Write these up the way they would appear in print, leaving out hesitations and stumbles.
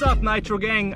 What's up, Nitro Gang?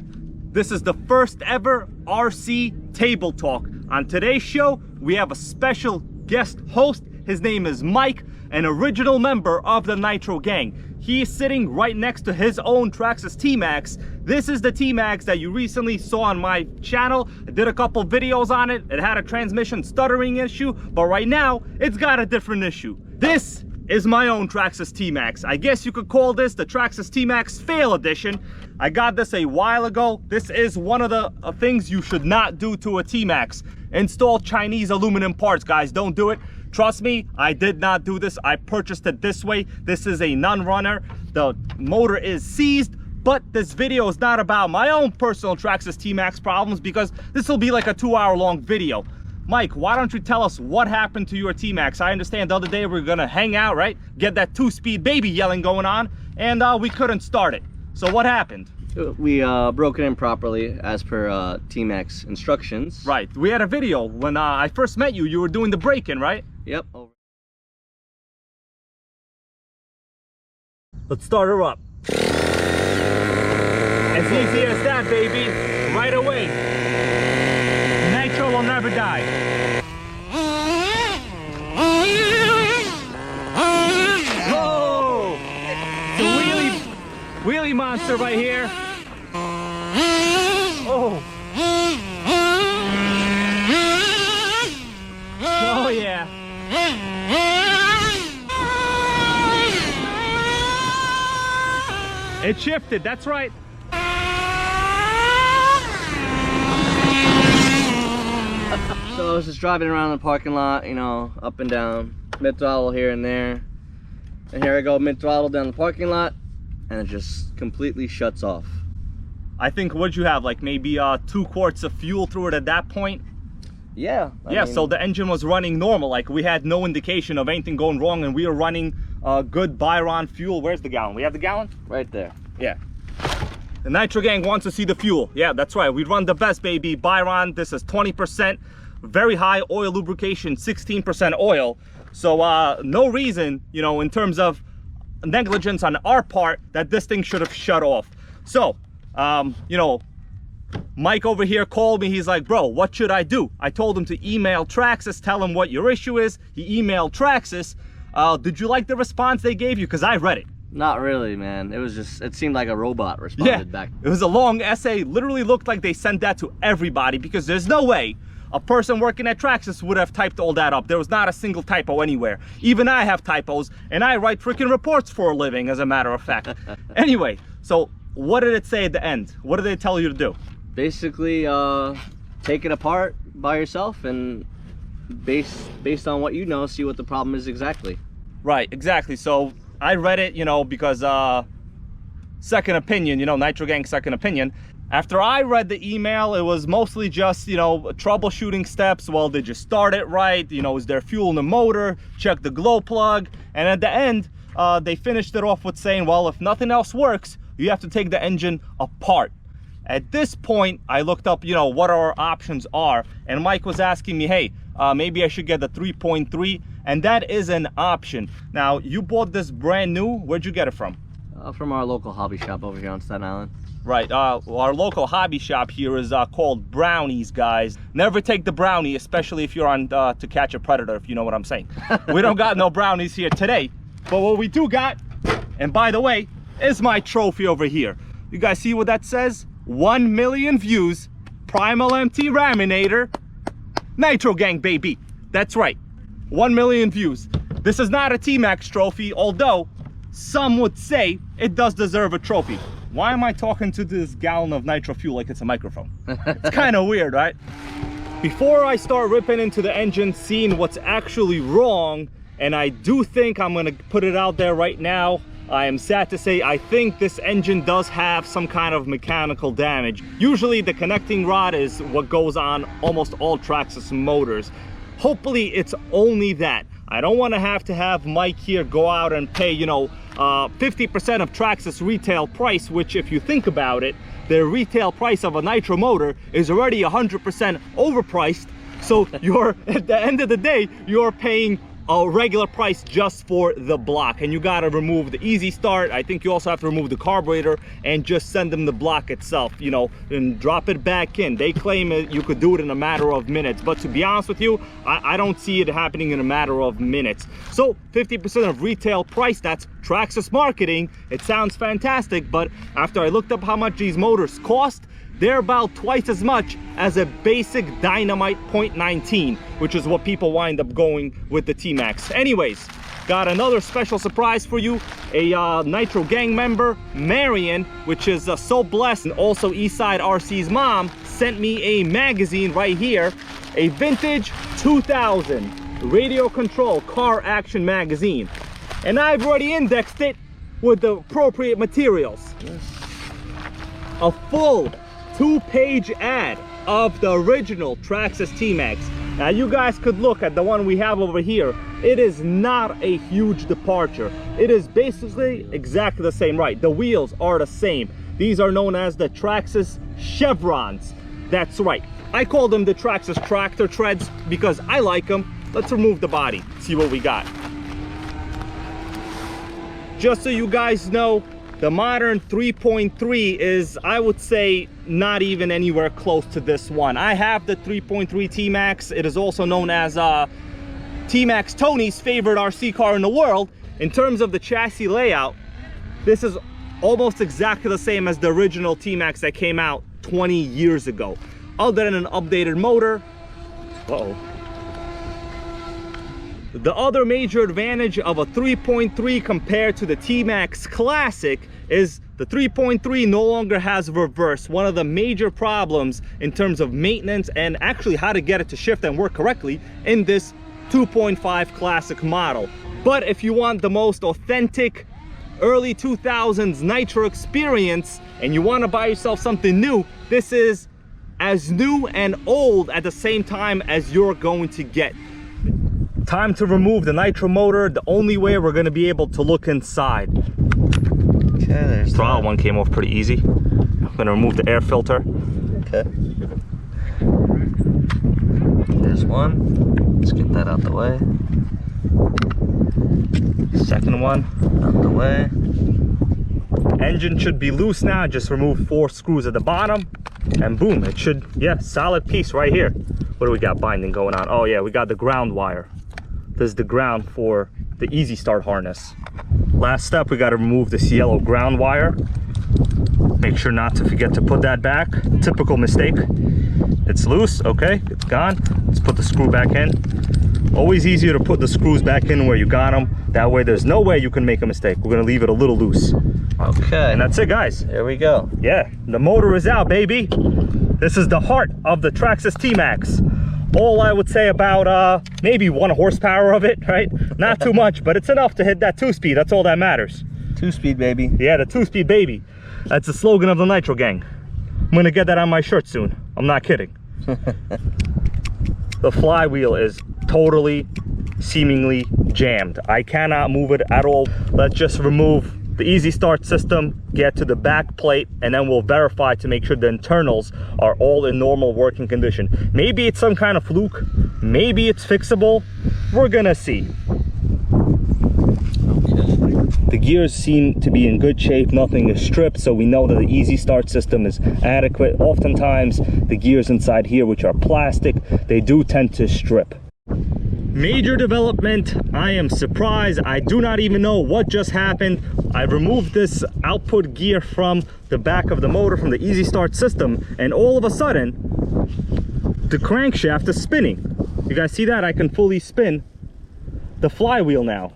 This is the first ever RC Table Talk. On today's show, we have a special guest host. His name is Mike, an original member of the Nitro Gang. He is sitting right next to his own Traxxas T-Maxx. This is the T-Maxx that you recently saw on my channel. I did a couple videos on it. It had a transmission stuttering issue, but right now, it's got a different issue. This is my own Traxxas T-Maxx. I guess you could call this the Traxxas T-Maxx Fail Edition. I got this a while ago. This is one of the things you should not do to a T-Maxx. Install Chinese aluminum parts, guys. Don't do it. Trust me, I did not do this. I purchased it this way. This is a non-runner. The motor is seized, but this video is not about my own personal Traxxas T-Maxx problems because this will be like a 2-hour-long video. Mike, why don't you tell us what happened to your T-Maxx? I understand the other day we were gonna hang out, right? Get that 2-speed baby yelling going on, and we couldn't start it. So what happened? We broke it in properly as per T-Maxx instructions. Right. We had a video when I first met you. You were doing the break-in, right? Yep. Let's start her up. As easy as that, baby. Right away. Nitro will never die. Whoa! The wheelie monster right here. Oh. Oh yeah. It shifted, that's right. So I was just driving around the parking lot, you know, up and down, mid throttle here and there. And here I go, mid throttle down the parking lot, and it just completely shuts off. I think, what'd you have, like maybe 2 quarts of fuel through it at that point? Yeah. I mean, so the engine was running normal, like we had no indication of anything going wrong, and we were running good Byron fuel. Where's the gallon? We have the gallon? Right there. Yeah. The Nitro Gang wants to see the fuel. Yeah, that's right. We run the best, baby. Byron, this is 20%. Very high oil lubrication, 16% oil. So no reason, you know, in terms of negligence on our part, that this thing should have shut off. So, you know, Mike over here called me. He's like, bro, what should I do? I told him to email Traxxas, tell him what your issue is. He emailed Traxxas. Did you like the response they gave you? Because I read it. Not really, man. It was just, it seemed like a robot responded back. It was a long essay. Literally looked like they sent that to everybody because there's no way a person working at Traxxas would have typed all that up. There was not a single typo anywhere. Even I have typos, and I write freaking reports for a living, as a matter of fact. Anyway, so what did it say at the end? What did they tell you to do? Basically, Take it apart by yourself and based on what you know, see what the problem is exactly. Right, exactly. So I read it, you know, because second opinion, you know, Nitro Gang second opinion. After I read the email, it was mostly just, you know, troubleshooting steps. Well, did you start it right? You know, is there fuel in the motor? Check the glow plug. And at the end, they finished it off with saying, well, if nothing else works, you have to take the engine apart. At this point, I looked up, you know, what our options are. And Mike was asking me, hey, maybe I should get the 3.3. And that is an option. Now, you bought this brand new. Where'd you get it from? From our local hobby shop over here on Staten Island. Right, our local hobby shop here is called Brownies, guys. Never take the brownie, especially if you're on To Catch a Predator, if you know what I'm saying. We don't got no brownies here today. But what we do got, and by the way, is my trophy over here. You guys see what that says? 1 million views, Primal MT Raminator, Nitro Gang, baby. That's right, 1 million views. This is not a T-Maxx trophy, although some would say it does deserve a trophy. Why am I talking to this gallon of nitro fuel like it's a microphone? It's kind of weird, right? Before I start ripping into the engine, seeing what's actually wrong, and I do think I'm gonna put it out there right now, I am sad to say I think this engine does have some kind of mechanical damage. Usually the connecting rod is what goes on almost all Traxxas motors. Hopefully it's only that. I don't want to have Mike here go out and pay, you know, 50% of Traxxas retail price, which if you think about it, their retail price of a nitro motor is already 100% overpriced. So you're, at the end of the day, you're paying a regular price just for the block, and you got to remove the easy start. I think you also have to remove the carburetor and just send them the block itself, you know, and drop it back in. They claim you could do it in a matter of minutes, but to be honest with you, I don't see it happening in a matter of minutes. So 50% of retail price, that's Traxxas marketing. It sounds fantastic, but after I looked up how much these motors cost, they're about twice as much as a basic Dynamite 0.19, which is what people wind up going with the T-Maxx. Anyways, got another special surprise for you. A Nitrogang member, Marion, which is so blessed, and also Eastside RC's mom, sent me a magazine right here, a vintage 2000 radio control car action magazine. And I've already indexed it with the appropriate materials. A full 2-page ad of the original Traxxas T-Maxx. Now you guys could look at the one we have over here. It is not a huge departure. It is basically exactly the same, right? The wheels are the same. These are known as the Traxxas chevrons. That's right. I call them the Traxxas tractor treads because I like them. Let's remove the body, see what we got. Just so you guys know, the modern 3.3 is, I would say, not even anywhere close to this one. I have the 3.3 T-Maxx. It is also known as T-Maxx Tony's favorite RC car in the world. In terms of the chassis layout, this is almost exactly the same as the original T-Maxx that came out 20 years ago. Other than an updated motor. The other major advantage of a 3.3 compared to the T-Maxx Classic is the 3.3 no longer has reverse. One of the major problems in terms of maintenance and actually how to get it to shift and work correctly in this 2.5 Classic model. But if you want the most authentic early 2000s Nitro experience and you want to buy yourself something new, this is as new and old at the same time as you're going to get. Time to remove the Nitro motor. The only way we're going to be able to look inside. Okay, there's the throttle one came off pretty easy. I'm going to remove the air filter. Okay. There's one. Let's get that out the way. Second one out the way. Engine should be loose now. Just remove 4 screws at the bottom, and boom, it should, yeah, solid piece right here. What do we got binding going on? Oh yeah, we got the ground wire. This is the ground for the Easy Start harness. Last step, we got to remove this yellow ground wire. Make sure not to forget to put that back. Typical mistake. It's loose, okay, it's gone. Let's put the screw back in. Always easier to put the screws back in where you got them. That way there's no way you can make a mistake. We're gonna leave it a little loose. Okay. And that's it, guys. Here we go. Yeah, the motor is out, baby. This is the heart of the Traxxas T-Maxx. All I would say about maybe 1 horsepower of it, right? Not too much, but it's enough to hit that 2-speed. That's all that matters. 2-speed, baby. Yeah, the 2-speed, baby. That's the slogan of the Nitrogang. I'm gonna get that on my shirt soon. I'm not kidding. The flywheel is totally, seemingly jammed. I cannot move it at all. Let's just remove the Easy Start system, get to the back plate, and then we'll verify to make sure the internals are all in normal working condition. Maybe it's some kind of fluke, maybe it's fixable. We're gonna see. The gears seem to be in good shape, nothing is stripped, so we know that the Easy Start system is adequate. Oftentimes the gears inside here, which are plastic, they do tend to strip. Major development. I am surprised. I do not even know what just happened. I removed this output gear from the back of the motor from the Easy Start system, and all of a sudden the crankshaft is spinning. You guys see that? I can fully spin the flywheel now,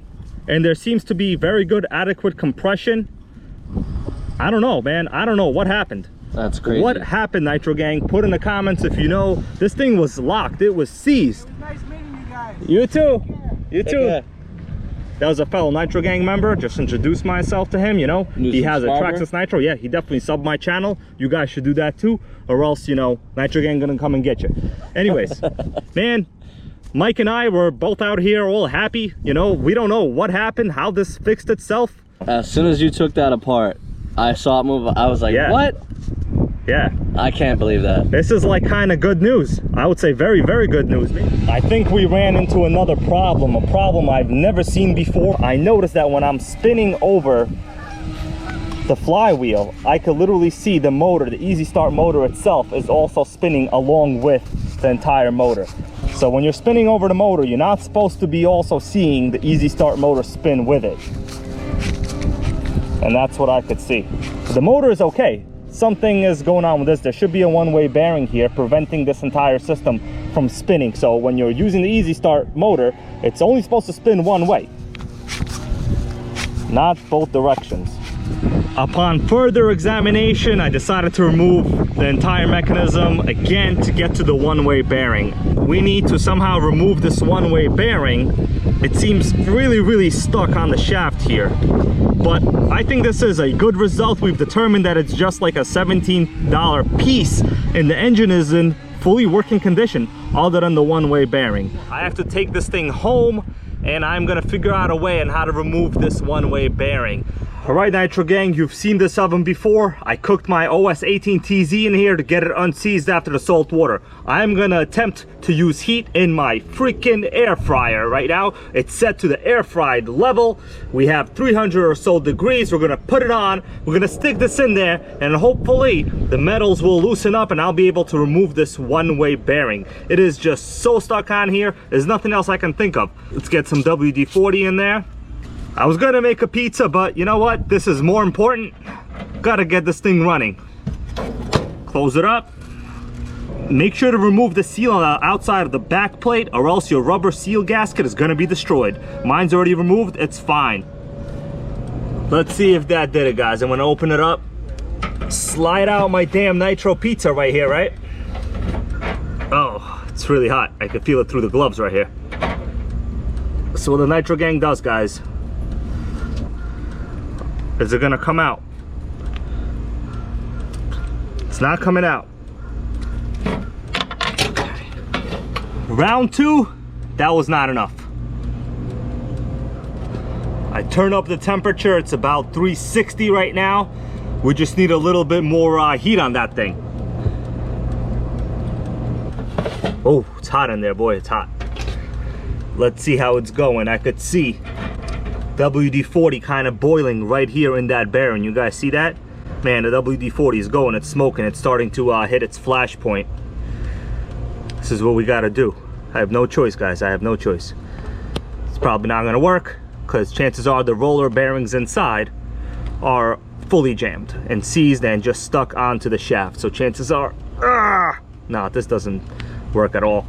and there seems to be very good adequate compression. I don't know, man. I don't know what happened. That's crazy. What happened, Nitrogang? Put in the comments if you know. This thing was locked. It was seized. It was nice meeting you guys. You too. You too. Yeah. That was a fellow Nitrogang member. Just introduced myself to him, you know. He has a Traxxas Nitro. Yeah, he definitely subbed my channel. You guys should do that too, or else, you know, Nitrogang gonna come and get you. Anyways, man, Mike and I were both out here all happy. You know, we don't know what happened, how this fixed itself. As soon as you took that apart, I saw it move. I was like, Yeah. what? Yeah. I can't believe that. This is like kind of good news. I would say very, very good news. I think we ran into another problem, a problem I've never seen before. I noticed that when I'm spinning over the flywheel, I could literally see the motor, the Easy Start motor itself is also spinning along with the entire motor. So when you're spinning over the motor, you're not supposed to be also seeing the Easy Start motor spin with it. And that's what I could see. The motor is okay. Something is going on with this. There should be a one-way bearing here preventing this entire system from spinning. So when you're using the Easy Start motor, it's only supposed to spin one way, not both directions. Upon further examination, I decided to remove the entire mechanism again to get to the one-way bearing. We need to somehow remove this one-way bearing. It seems really stuck on the shaft here, but I think this is a good result. We've determined that it's just like a $17 piece and the engine is in fully working condition other than the one-way bearing. I have to take this thing home and I'm gonna figure out a way on how to remove this one-way bearing. All right, Nitro Gang, you've seen this oven before. I cooked my OS 18TZ in here to get it unseized after the salt water. I'm gonna attempt to use heat in my freaking air fryer right now. It's set to the air fried level. We have 300 or so degrees. We're gonna put it on. We're gonna stick this in there and hopefully the metals will loosen up and I'll be able to remove this one-way bearing. It is just so stuck on here. There's nothing else I can think of. Let's get some WD-40 in there. I was gonna make a pizza, but you know what? This is more important. Gotta get this thing running. Close it up. Make sure to remove the seal on the outside of the back plate or else your rubber seal gasket is gonna be destroyed. Mine's already removed, it's fine. Let's see if that did it, guys. I'm gonna open it up. Slide out my damn Nitro pizza right here, right? Oh, it's really hot. I can feel it through the gloves right here. So what the Nitro Gang does, guys, is it gonna come out? It's not coming out. Round two, that was not enough. I turn up the temperature, it's about 360 right now. We just need a little bit more heat on that thing. Oh, it's hot in there, boy, it's hot. Let's see how it's going. I could see WD-40 kind of boiling right here in that bearing. You guys see that? Man, the WD-40 is going, it's smoking, it's starting to hit its flash point. This is what we gotta do. I have no choice, guys, I have no choice. It's probably not gonna work because chances are the roller bearings inside are fully jammed and seized and just stuck onto the shaft. So chances are, no, this doesn't work at all.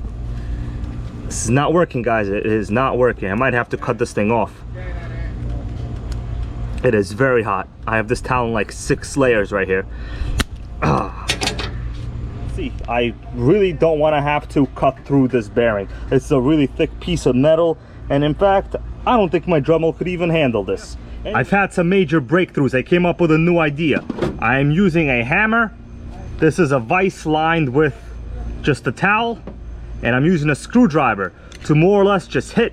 This is not working, guys. It is not working. I might have to cut this thing off. It is very hot. I have this towel in like 6 layers right here. See, I really don't want to have to cut through this bearing. It's a really thick piece of metal, and in fact, I don't think my Dremel could even handle this. I've had some major breakthroughs. I came up with a new idea. I am using a hammer. This is a vise lined with just a towel, and I'm using a screwdriver to more or less just hit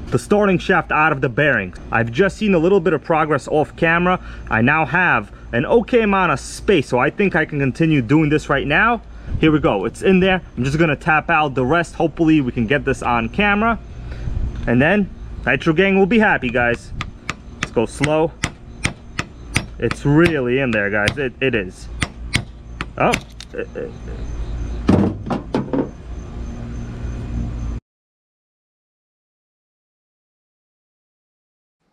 the starting shaft out of the bearing. I've just seen a little bit of progress off camera. I now have an okay amount of space, so I think I can continue doing this right now. Here we go, it's in there. I'm just gonna tap out the rest. Hopefully we can get this on camera, and then Nitro Gang will be happy, guys. Let's go slow. It's really in there, guys. It is. Oh,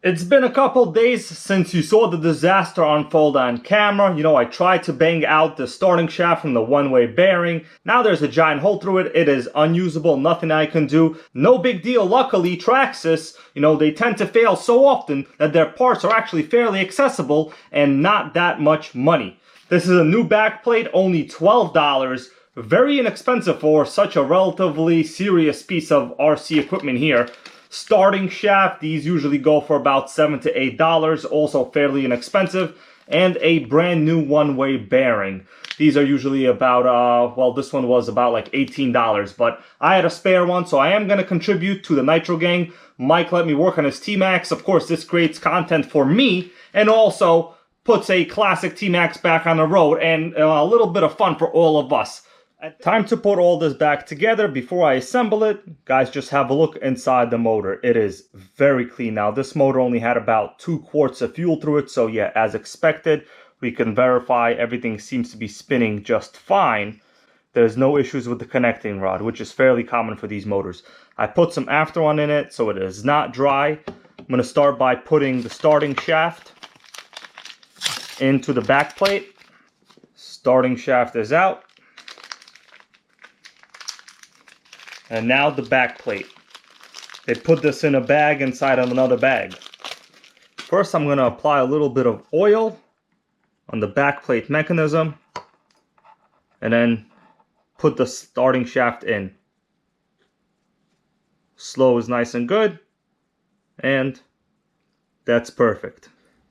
it's been a couple days since you saw the disaster unfold on camera. You know, I tried to bang out the starting shaft from the one-way bearing. Now there's a giant hole through it. It is unusable, nothing I can do. No big deal. Luckily, Traxxas, you know, they tend to fail so often that their parts are actually fairly accessible and not that much money. This is a new backplate, only $12. Very inexpensive for such a relatively serious piece of RC equipment here. Starting shaft, these usually go for about $7 to $8, also fairly inexpensive, and a brand new one-way bearing. These are usually about, well, this one was about like $18, but I had a spare one, so I am going to contribute to the Nitro Gang. Mike let me work on his T-Maxx. Of course, this creates content for me, and also puts a classic T-Maxx back on the road, and a little bit of fun for all of us. Time to put all this back together. Before I assemble it, guys, just have a look inside the motor. It is very clean. Now, this motor only had about 2 quarts of fuel through it, so yeah, as expected, we can verify everything seems to be spinning just fine. There's no issues with the connecting rod, which is fairly common for these motors. I put some after one in it so it is not dry. I'm going to start by putting the starting shaft into the back plate. Starting shaft is out. And now the back plate. They put this in a bag inside of another bag. First, I'm going to apply a little bit of oil on the back plate mechanism, and then put the starting shaft in. Slow is nice and good, and that's perfect.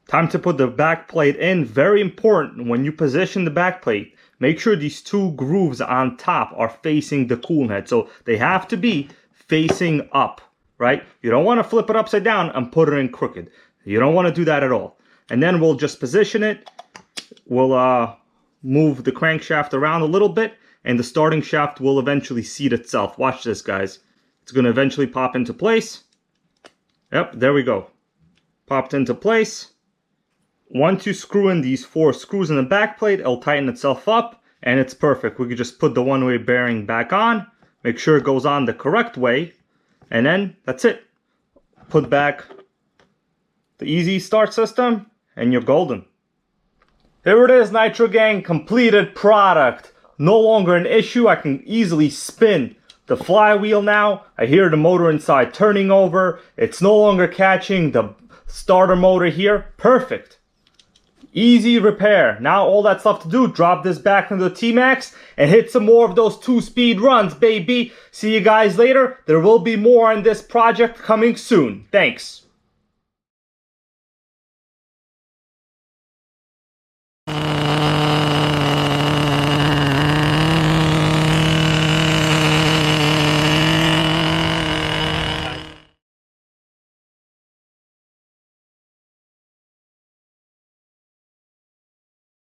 Time to put the back plate in. Very important, when you position the back plate, make sure these 2 grooves on top are facing the coolant head. So they have to be facing up, right? You don't want to flip it upside down and put it in crooked. You don't want to do that at all. And then we'll just position it. We'll move the crankshaft around a little bit, and the starting shaft will eventually seat itself. Watch this, guys. It's going to eventually pop into place. Yep, there we go. Popped into place. Once you screw in these 4 screws in the back plate, it'll tighten itself up, and it's perfect. We could just put the one-way bearing back on, make sure it goes on the correct way, and then that's it. Put back the easy start system, and you're golden. Here it is, Nitrogang, completed product. No longer an issue. I can easily spin the flywheel now. I hear the motor inside turning over. It's no longer catching the starter motor here. Perfect. Easy repair. Now all that's left to do, drop this back into the T-Maxx and hit some more of those 2-speed runs, baby. See you guys later. There will be more on this project coming soon. Thanks.